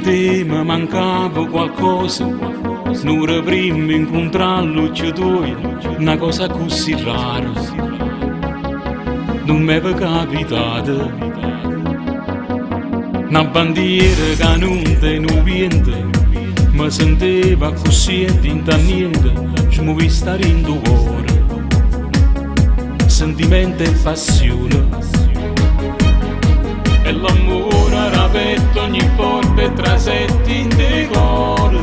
te mi mancava qualcosa, un'ora prima incontrarlo c'è tu, una cosa così rara, non mi è capitata. Una bandiera che non tiene vento, mi sentiva così e tinta niente, ci muovi stare in tuo cuore, sentimento e passione. E l'amore era aperto ogni porta e trasetti in decoro.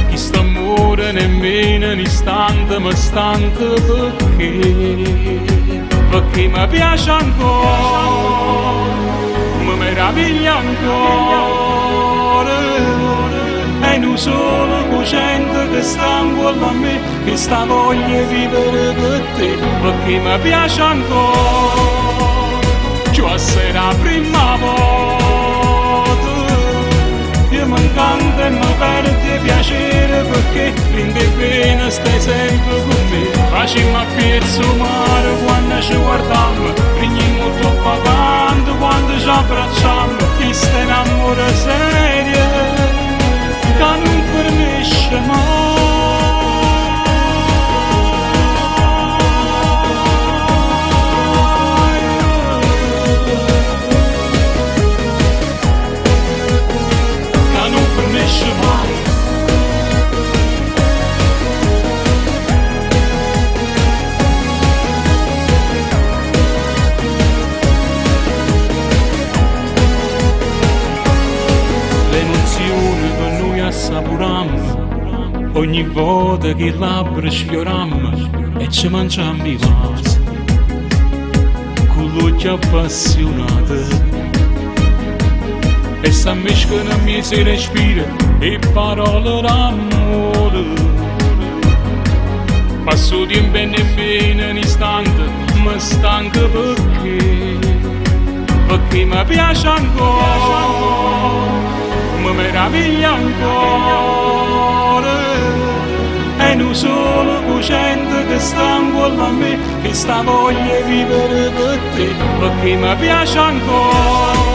Questo amore nemmeno un istante mi stanca perché mi piace ancora, mi meraviglia ancora. E non solo cosciente che sta intorno a me, che sta voglia di vivere per te, perché mi piace ancora. Cioè se la prima volta io mi incanta e mi perde piacere, perché rende bene stai sempre con me. Facciamo a pezzo mare quando ci guardiamo, prendiamo troppo tanto quando ci abbracciamo. Questo è un amore serio che non finisce mai. Assaporammo ogni volta che le labbra sfiorammo e ci mangiammo i vasi con l'occhio appassionato, e si mescolano a me si respira e parole d'amore. Passo tempo e nemmeno un istante mi stanca perché mi piace ancora, mi meraviglia ancora. E non solo cosciente che sta intorno a me, che sta voglia di vivere per te, perché mi piace ancora.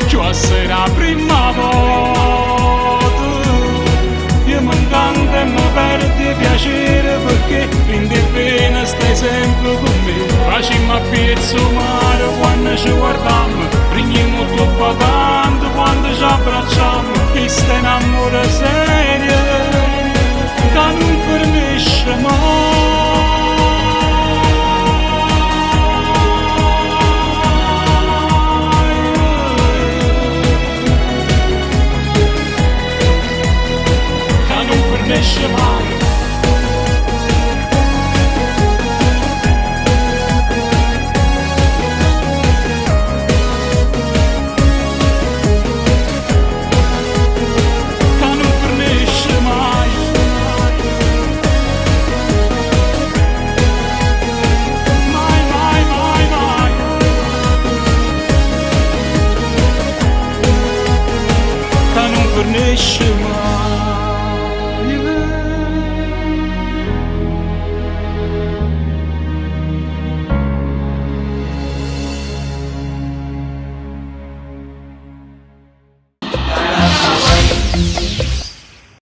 Cioè se la prima volta io mi incanta e mi perde piacere, perché rende bene stai sempre con me. Facciamo a pezzo mare quando ci guardiamo, prendiamo troppo tanto quando ci abbracciamo. Questo è un amore serio che non finisce mai. Che non finisce mai. Finisce mai.